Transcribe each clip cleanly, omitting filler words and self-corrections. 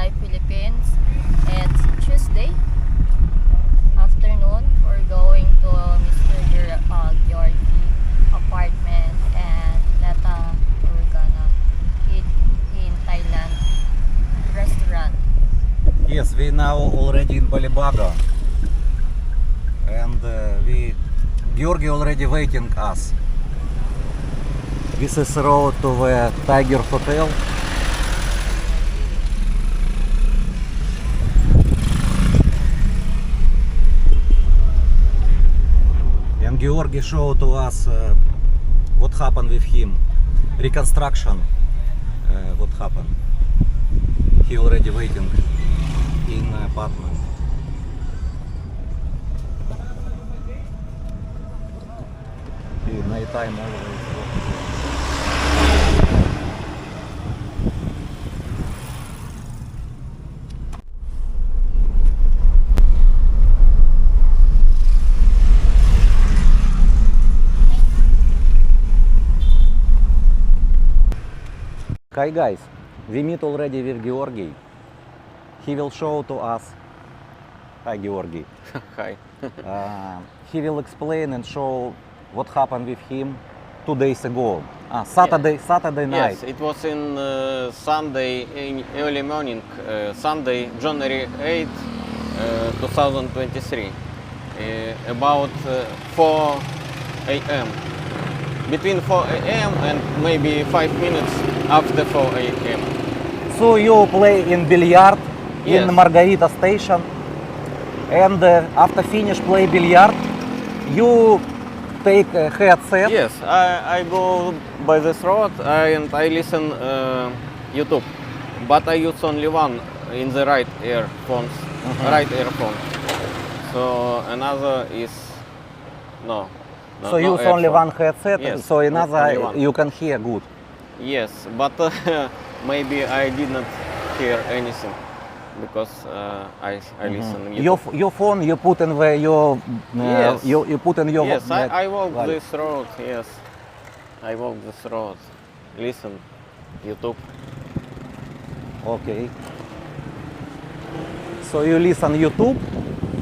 Thai, Philippines. It's Tuesday afternoon. We're going to Mr. Georgie apartment and later we're gonna eat in Thailand restaurant. Yes, we now already in Balibaga, and Georgi already waiting us. This is road to the Tiger Hotel. And Georgi showed to us what happened with him, reconstruction, what happened. He already waiting in apartment. Nighttime always. Hi guys, we meet already with Georgi. He will show to us. Hi Georgi. Hi. He will explain and show what happened with him 2 days ago. Saturday night. Yes, it was in Sunday in early morning, Sunday, January 8, 2023, about 4 a.m. Between 4 a.m. and maybe 5 minutes after 4 a.m. So you play in billiard Yes. in Margarita station, and after finish play billiard, you take a headset. Yes, I go by this road and I listen YouTube, but I use only one in the right earphones, right earphone. So another is no. So use only one headset. Yes, So only another one. you can hear good. Yes, but maybe I did not hear anything because I listen YouTube. Your phone you put in the your Yes. you put in your Yes, I walk wallet. this road. Yes, I walk this road. Listen, YouTube. Okay. So you listen YouTube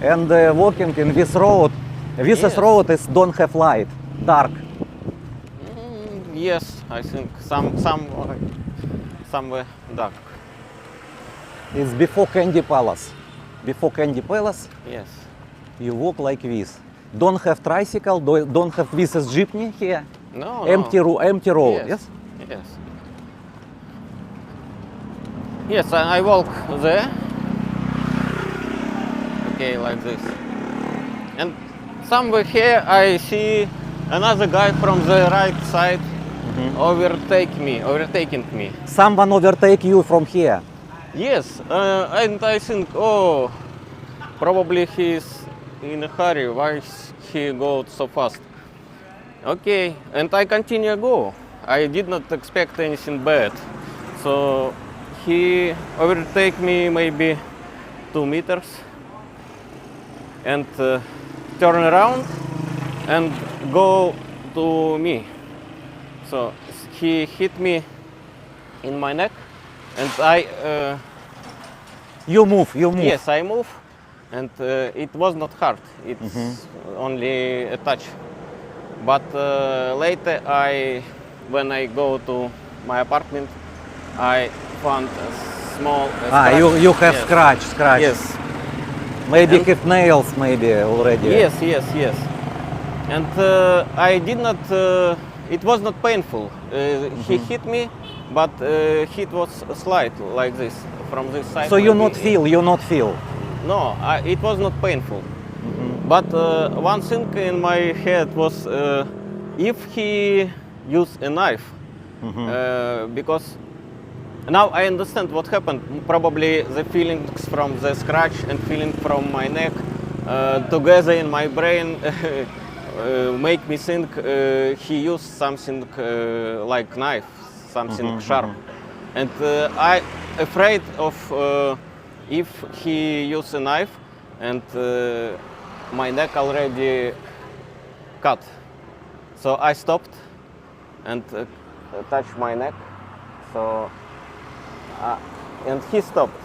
and walking in this road. This Yes. road is don't have light, dark. Yes, I think somewhere dark. It's before Candy Palace. Before Candy Palace, Yes. you walk like this. Don't have tricycle, don't have this is jeepney here. No. Empty road, Yes. yes? Yes. Yes, I walk there. Okay, like this. And somewhere here I see another guy from the right side overtaking me. Someone overtake you from here. Yes, and I think, probably he's in a hurry. Why he goes so fast? Okay, and I continue go. I did not expect anything bad. So he overtake me maybe 2 meters and turn around and go to me. So he hit me in my neck and You move. Yes, I move, and it was not hard. It's only a touch. But later, when I go to my apartment, I found a small scratch. You have Yes. scratch. Yes. Maybe And- have nails maybe already. Yes. And I did not. It was not painful. He hit me, but hit was slight like this from this side. So you maybe. not feel. No, it was not painful. But one thing in my head was if he used a knife, because now I understand what happened. Probably the feelings from the scratch and feeling from my neck together in my brain make me think he used something like knife, something sharp. And I afraid of if he used a knife and my neck already cut. So I stopped and touched my neck. So and he stopped.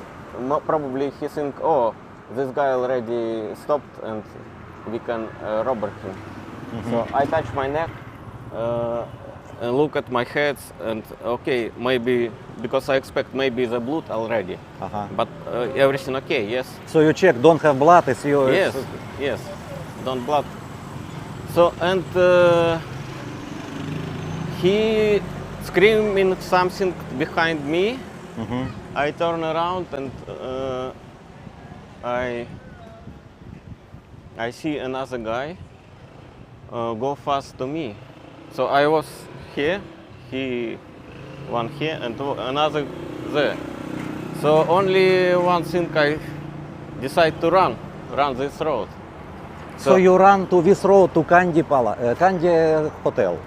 probably he think, oh, this guy already stopped and we can rob him. So I touch my neck and look at my heads and okay, maybe because I expect maybe the blood already, Uh-huh. but everything okay, yes. So you check, don't have blood, it's your... Yes, yes, don't blood. So and he screaming something behind me. Mhm. I turn around and I see another guy go fast to me. So I was here, he one here and another there. So only one thing I decide to run this road. So you run to this road to Kandy Hotel.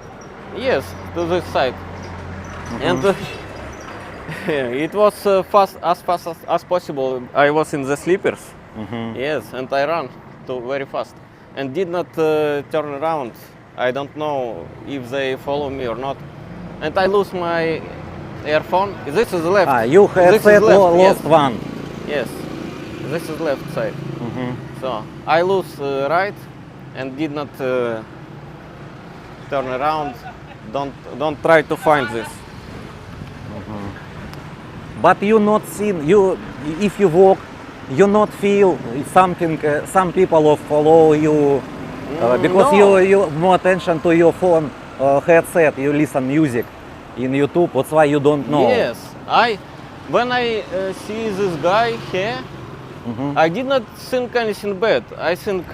Yes, to this side. And it was fast as possible. I was in the sleepers. Yes, and I ran very fast and did not turn around. I don't know if they follow me or not. And I lose my earphone. This is left. Ah, you have This is said left, lost yes. one. Yes, this is left side. So I lose right and did not turn around. Don't try to find this. But you not seen, if you walk, you not feel something, some people will follow you, because No. you more attention to your phone headset, you listen music in YouTube, that's why you don't know. Yes, when I see this guy here, I did not think anything bad. I think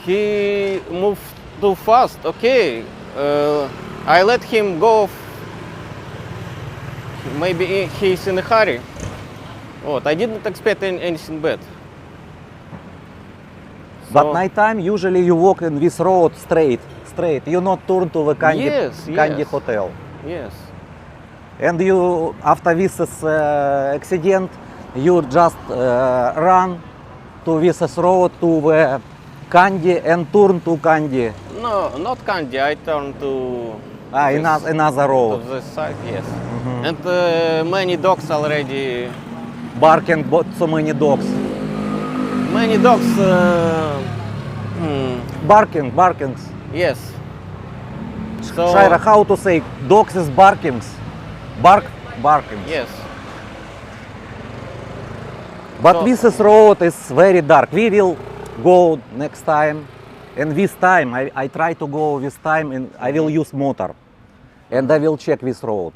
he moved too fast. Okay, I let him go. Maybe he's in a hurry. What? I didn't expect anything bad. But So- nighttime, usually you walk in this road straight. You not turn to the Yes, Kandy yes. Hotel. Yes. And you, after this accident, you just run to this road to the Kandy and turn to Kandy. No, not Kandy. I turned to Another to road. this side. Yes. And many dogs already. Barking, but so many dogs. Many dogs. Barkings. Yes. So Shaira, how to say dogs is barkings? Barkings. yes. But So- this road is very dark. We will go next time. And this time, I try to go this time and I will use motor. And I will check this road.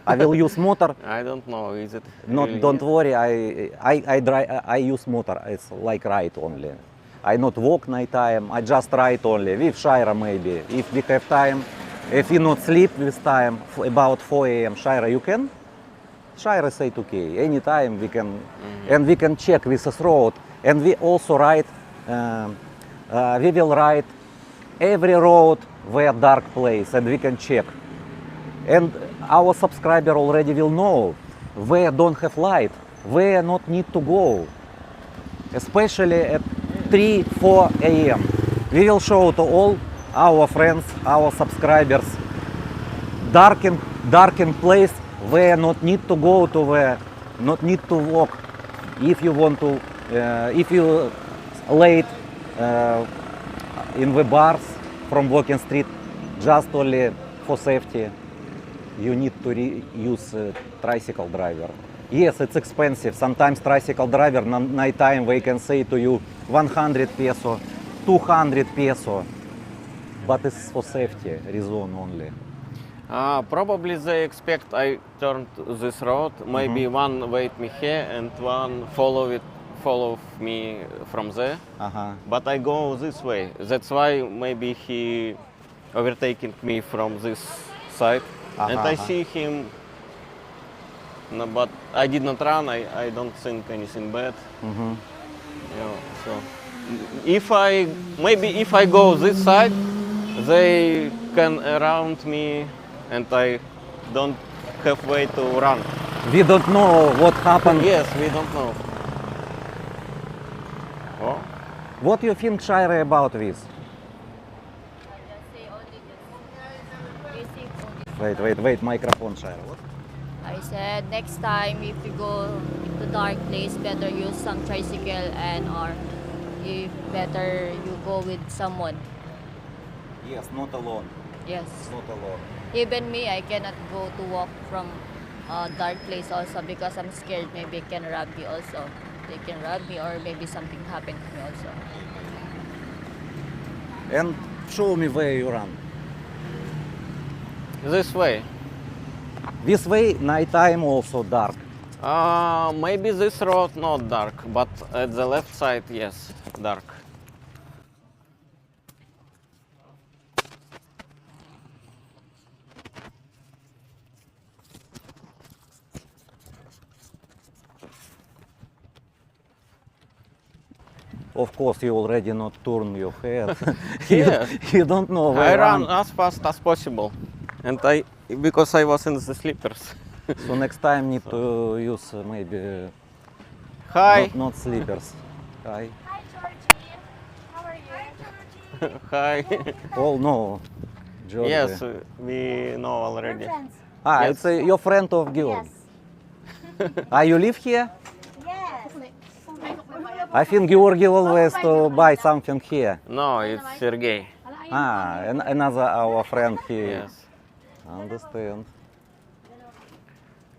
I will use motor. I don't know. Is it? Not, really don't near? worry, I use motor. It's like ride only. I not walk nighttime. I just ride only with Shaira maybe. If we have time, if we not sleep this time, about 4 a.m. Shaira, you can? Shaira said okay. Anytime we can, and we can check this road. And we also ride. We will ride every road where dark place, and we can check. And our subscriber already will know where don't have light, where not need to go, especially at 3, 4 a.m. We will show to all our friends, our subscribers, darkened place where not need to go to where not need to walk. If you want to, if you late in the bars from walking street, just only for safety, you need to use tricycle driver. Yes, it's expensive. Sometimes tricycle driver nighttime they can say to you 100 peso, 200 peso, but it's for safety reason only. Probably they expect I turn to this road. Maybe one wait me here and one follow me from there. But I go this way. That's why maybe he overtaking me from this side. And I see him. No, but I did not run. I don't think anything bad. So if I go this side, they can around me, and I don't have way to run. We don't know what happened. Yes, we don't know. Oh, What do you think, Shaira, about this? I just say only this basic only. Wait, microphone, Shaira. What? I said next time if you go to dark place, better use some tricycle and or if better you go with someone. Yes, not alone. Yes. Not alone. Even me, I cannot go to walk from a dark place also because I'm scared maybe can rob me also. They can rob me or maybe something happened to me also. And show me where you run. This way. This way, nighttime also dark. Maybe this road not dark, but at the left side, yes, dark. Of course, you already not turn your head. Yeah. You don't know where I you run as fast as possible, and because I was in the slippers. So next time need to use maybe Hi, not slippers. Hi. Hi, Georgie. How are you? Hi, Georgie. hi. Oh no, Georgie. Yes, we know already. We're friends. Ah, Yes. it's your friend of Georg. Yes. Ah, you live here? Yes. I think Georgi always to buy something here. No, it's Sergey. Ah, another our friend here. Yes. Understand.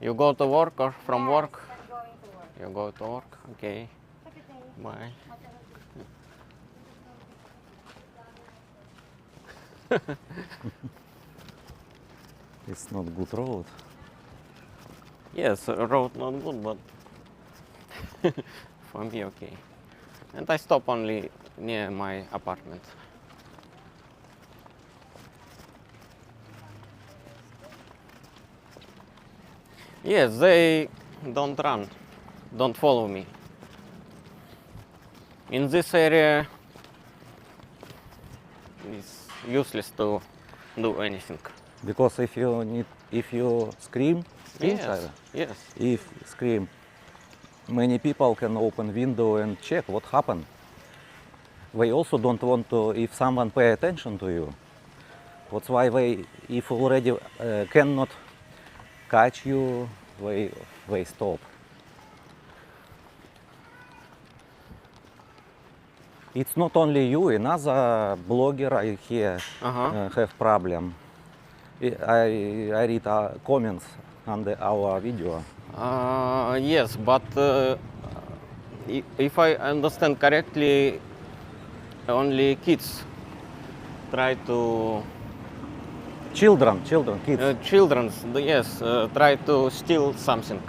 You go to work or from work? I'm going to work. You go to work. Okay. Have a good day. Bye. It's not good road. Yes, road not good, but for me okay. And I stop only near my apartment. Yes, they don't run, don't follow me. In this area, it's useless to do anything. Because if you scream, Yes, Tyler? yes. If scream, many people can open window and check what happened. They also don't want to, if someone pay attention to you. That's why they, if already cannot catch you, they stop. It's not only you, another blogger I hear have problem. I read comments under our video. Yes, but if I understand correctly, only kids try to Children, kids. children, yes, try to steal something.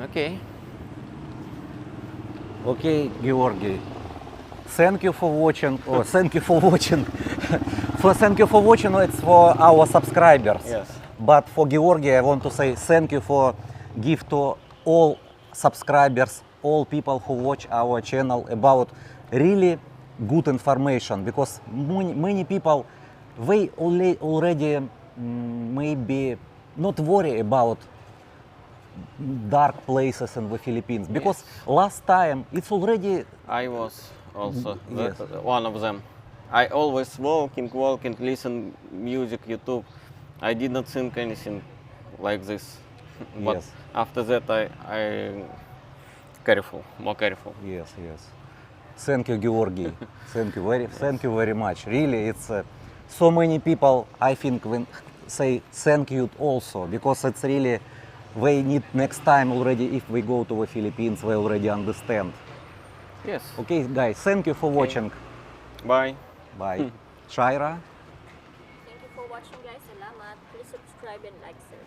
Okay. Okay, Georgi. Thank you for watching. Oh, thank you for watching. Thank you for watching. It's for our subscribers. Yes. But for Georgi, I want to say thank you for give to all subscribers, all people who watch our channel about really good information. Because many people they already maybe not worry about dark places in the Philippines. Because last time it's already I was also Yes. one of them. I always walking, listen music, YouTube. I did not think anything like this. But Yes. after that, I careful, more careful. Yes. Thank you, Georgi. Thank you very much. Really, it's so many people. I think when say thank you also because it's really they need next time already. If we go to the Philippines, they already understand. Yes. Okay, guys. Thank you for watching. Bye. Bye. Shaira. Thank you for watching guys. Salamat. Please subscribe and like, sir.